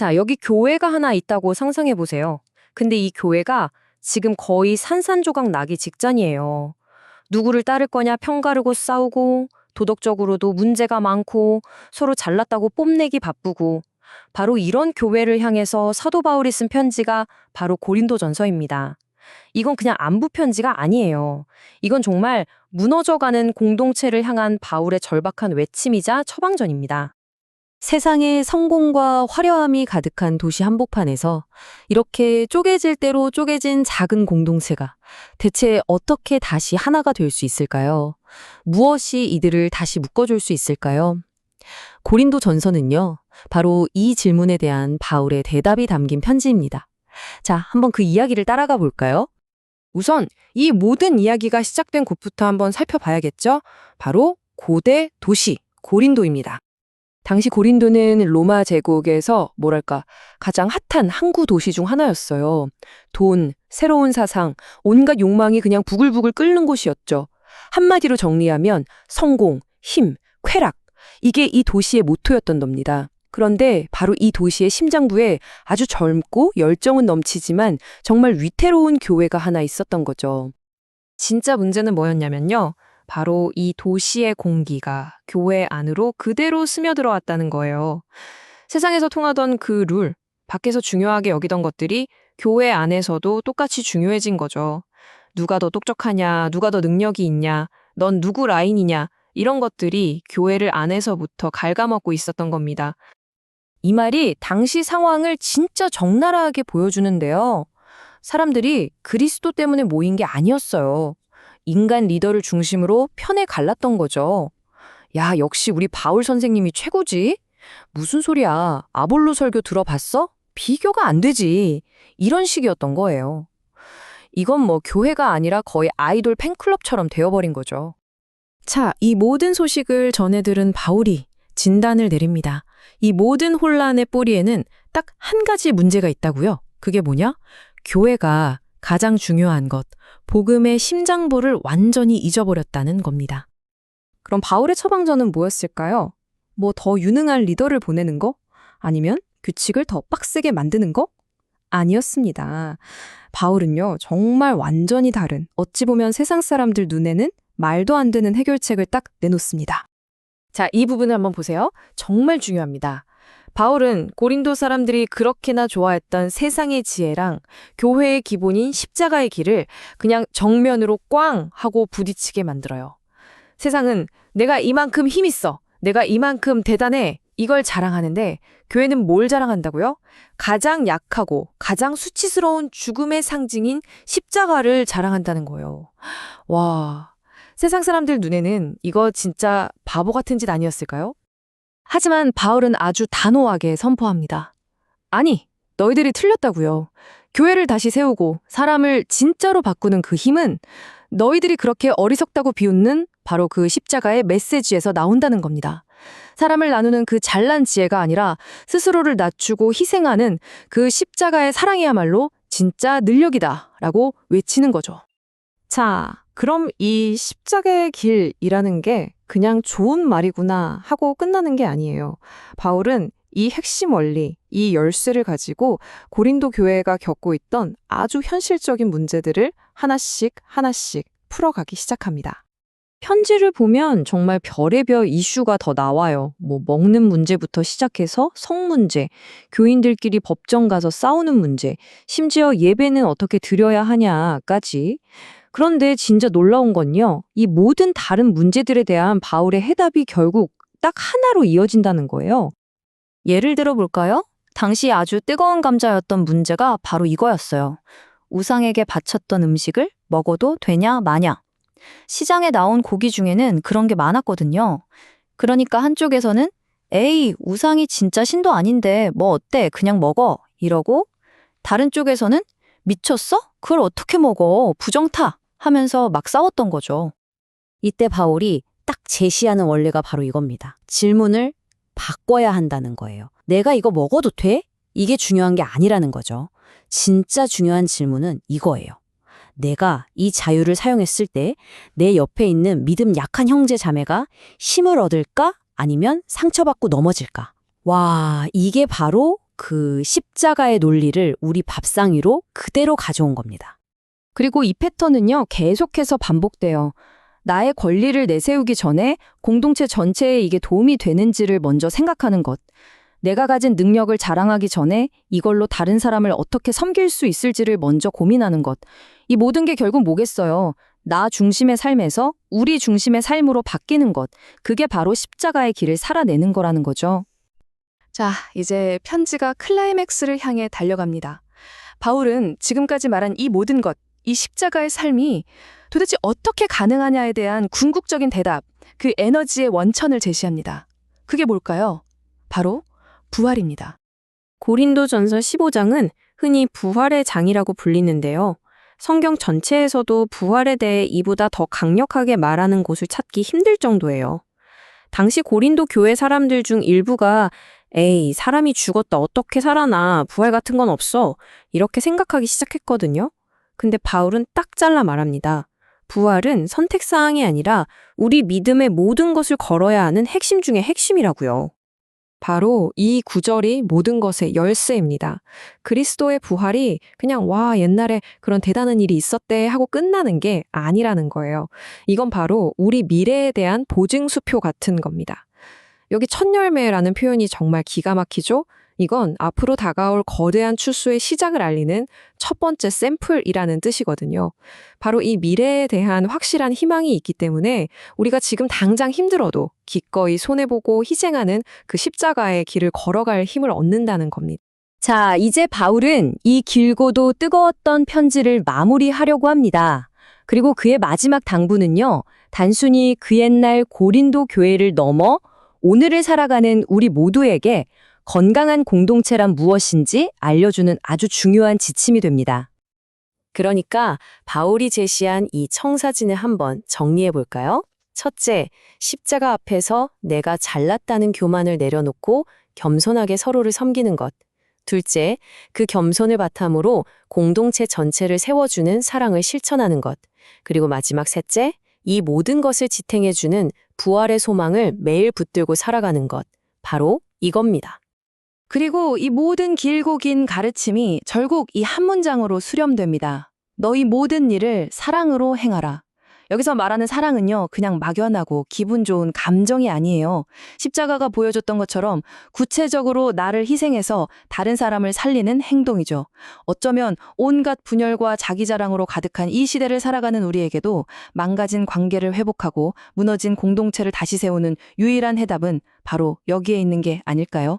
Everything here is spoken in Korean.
자, 여기 교회가 하나 있다고 상상해 보세요. 근데 이 교회가 지금 거의 산산조각 나기 직전이에요. 누구를 따를 거냐 편가르고 싸우고 도덕적으로도 문제가 많고 서로 잘났다고 뽐내기 바쁘고 바로 이런 교회를 향해서 사도 바울이 쓴 편지가 바로 고린도전서입니다. 이건 그냥 안부 편지가 아니에요. 이건 정말 무너져가는 공동체를 향한 바울의 절박한 외침이자 처방전입니다. 세상에 성공과 화려함이 가득한 도시 한복판에서 이렇게 쪼개질 대로 쪼개진 작은 공동체가 대체 어떻게 다시 하나가 될 수 있을까요? 무엇이 이들을 다시 묶어줄 수 있을까요? 고린도 전서는요, 바로 이 질문에 대한 바울의 대답이 담긴 편지입니다. 자, 한번 그 이야기를 따라가 볼까요? 우선 이 모든 이야기가 시작된 곳부터 한번 살펴봐야겠죠? 바로 고대 도시 고린도입니다. 당시 고린도는 로마 제국에서 가장 핫한 항구 도시 중 하나였어요. 돈, 새로운 사상, 온갖 욕망이 그냥 부글부글 끓는 곳이었죠. 한마디로 정리하면 성공, 힘, 쾌락, 이게 이 도시의 모토였던 겁니다. 그런데 바로 이 도시의 심장부에 아주 젊고 열정은 넘치지만 정말 위태로운 교회가 하나 있었던 거죠. 진짜 문제는 뭐였냐면요. 바로 이 도시의 공기가 교회 안으로 그대로 스며들어왔다는 거예요. 세상에서 통하던 그 룰, 밖에서 중요하게 여기던 것들이 교회 안에서도 똑같이 중요해진 거죠. 누가 더 똑똑하냐, 누가 더 능력이 있냐, 넌 누구 라인이냐, 이런 것들이 교회를 안에서부터 갉아먹고 있었던 겁니다. 이 말이 당시 상황을 진짜 적나라하게 보여주는데요. 사람들이 그리스도 때문에 모인 게 아니었어요. 인간 리더를 중심으로 편에 갈랐던 거죠. 야, 역시 우리 바울 선생님이 최고지? 무슨 소리야? 아볼로 설교 들어봤어? 비교가 안 되지. 이런 식이었던 거예요. 이건 뭐 교회가 아니라 거의 아이돌 팬클럽처럼 되어버린 거죠. 자, 이 모든 소식을 전해 들은 바울이 진단을 내립니다. 이 모든 혼란의 뿌리에는 딱 한 가지 문제가 있다고요. 그게 뭐냐? 교회가 가장 중요한 것, 복음의 심장부를 완전히 잊어버렸다는 겁니다. 그럼 바울의 처방전은 뭐였을까요? 뭐 더 유능한 리더를 보내는 거? 아니면 규칙을 더 빡세게 만드는 거? 아니었습니다. 바울은요, 정말 완전히 다른, 어찌 보면 세상 사람들 눈에는 말도 안 되는 해결책을 딱 내놓습니다. 자, 이 부분을 한번 보세요. 정말 중요합니다. 바울은 고린도 사람들이 그렇게나 좋아했던 세상의 지혜랑 교회의 기본인 십자가의 길을 그냥 정면으로 꽝 하고 부딪히게 만들어요. 세상은 내가 이만큼 힘 있어, 내가 이만큼 대단해, 이걸 자랑하는데 교회는 뭘 자랑한다고요? 가장 약하고 가장 수치스러운 죽음의 상징인 십자가를 자랑한다는 거예요. 와, 세상 사람들 눈에는 이거 진짜 바보 같은 짓 아니었을까요? 하지만 바울은 아주 단호하게 선포합니다. 아니, 너희들이 틀렸다고요. 교회를 다시 세우고 사람을 진짜로 바꾸는 그 힘은 너희들이 그렇게 어리석다고 비웃는 바로 그 십자가의 메시지에서 나온다는 겁니다. 사람을 나누는 그 잘난 지혜가 아니라 스스로를 낮추고 희생하는 그 십자가의 사랑이야말로 진짜 능력이다라고 외치는 거죠. 자, 그럼 이 십자가의 길이라는 게 그냥 좋은 말이구나 하고 끝나는 게 아니에요. 바울은 이 핵심 원리, 이 열쇠를 가지고 고린도 교회가 겪고 있던 아주 현실적인 문제들을 하나씩 하나씩 풀어가기 시작합니다. 편지를 보면 정말 별의별 이슈가 더 나와요. 뭐 먹는 문제부터 시작해서 성 문제, 교인들끼리 법정 가서 싸우는 문제, 심지어 예배는 어떻게 드려야 하냐까지. 그런데 진짜 놀라운 건요, 이 모든 다른 문제들에 대한 바울의 해답이 결국 딱 하나로 이어진다는 거예요. 예를 들어 볼까요? 당시 아주 뜨거운 감자였던 문제가 바로 이거였어요. 우상에게 바쳤던 음식을 먹어도 되냐 마냐. 시장에 나온 고기 중에는 그런 게 많았거든요. 그러니까 한쪽에서는 에이, 우상이 진짜 신도 아닌데 뭐 어때, 그냥 먹어 이러고, 다른 쪽에서는 미쳤어? 그걸 어떻게 먹어, 부정타 하면서 막 싸웠던 거죠. 이때 바울이 딱 제시하는 원리가 바로 이겁니다. 질문을 바꿔야 한다는 거예요. 내가 이거 먹어도 돼? 이게 중요한 게 아니라는 거죠. 진짜 중요한 질문은 이거예요. 내가 이 자유를 사용했을 때 내 옆에 있는 믿음 약한 형제 자매가 힘을 얻을까? 아니면 상처받고 넘어질까? 와, 이게 바로 그 십자가의 논리를 우리 밥상 위로 그대로 가져온 겁니다. 그리고 이 패턴은요, 계속해서 반복돼요. 나의 권리를 내세우기 전에 공동체 전체에 이게 도움이 되는지를 먼저 생각하는 것. 내가 가진 능력을 자랑하기 전에 이걸로 다른 사람을 어떻게 섬길 수 있을지를 먼저 고민하는 것. 이 모든 게 결국 뭐겠어요? 나 중심의 삶에서 우리 중심의 삶으로 바뀌는 것. 그게 바로 십자가의 길을 살아내는 거라는 거죠. 자, 이제 편지가 클라이맥스를 향해 달려갑니다. 바울은 지금까지 말한 이 모든 것, 이 십자가의 삶이 도대체 어떻게 가능하냐에 대한 궁극적인 대답, 그 에너지의 원천을 제시합니다. 그게 뭘까요? 바로 부활입니다. 고린도전서 15장은 흔히 부활의 장이라고 불리는데요. 성경 전체에서도 부활에 대해 이보다 더 강력하게 말하는 곳을 찾기 힘들 정도예요. 당시 고린도 교회 사람들 중 일부가 에이, 사람이 죽었다 어떻게 살아나, 부활 같은 건 없어, 이렇게 생각하기 시작했거든요. 근데 바울은 딱 잘라 말합니다. 부활은 선택사항이 아니라 우리 믿음의 모든 것을 걸어야 하는 핵심 중의 핵심이라고요. 바로 이 구절이 모든 것의 열쇠입니다. 그리스도의 부활이 그냥 와, 옛날에 그런 대단한 일이 있었대 하고 끝나는 게 아니라는 거예요. 이건 바로 우리 미래에 대한 보증수표 같은 겁니다. 여기 첫 열매라는 표현이 정말 기가 막히죠? 이건 앞으로 다가올 거대한 추수의 시작을 알리는 첫 번째 샘플이라는 뜻이거든요. 바로 이 미래에 대한 확실한 희망이 있기 때문에 우리가 지금 당장 힘들어도 기꺼이 손해보고 희생하는 그 십자가의 길을 걸어갈 힘을 얻는다는 겁니다. 자, 이제 바울은 이 길고도 뜨거웠던 편지를 마무리하려고 합니다. 그리고 그의 마지막 당부는요, 단순히 그 옛날 고린도 교회를 넘어 오늘을 살아가는 우리 모두에게 건강한 공동체란 무엇인지 알려주는 아주 중요한 지침이 됩니다. 그러니까 바울이 제시한 이 청사진을 한번 정리해 볼까요? 첫째, 십자가 앞에서 내가 잘났다는 교만을 내려놓고 겸손하게 서로를 섬기는 것. 둘째, 그 겸손을 바탕으로 공동체 전체를 세워주는 사랑을 실천하는 것. 그리고 마지막 셋째, 이 모든 것을 지탱해주는 부활의 소망을 매일 붙들고 살아가는 것. 바로 이겁니다. 그리고 이 모든 길고 긴 가르침이 결국 이 한 문장으로 수렴됩니다. 너희 모든 일을 사랑으로 행하라. 여기서 말하는 사랑은요, 그냥 막연하고 기분 좋은 감정이 아니에요. 십자가가 보여줬던 것처럼 구체적으로 나를 희생해서 다른 사람을 살리는 행동이죠. 어쩌면 온갖 분열과 자기 자랑으로 가득한 이 시대를 살아가는 우리에게도 망가진 관계를 회복하고 무너진 공동체를 다시 세우는 유일한 해답은 바로 여기에 있는 게 아닐까요?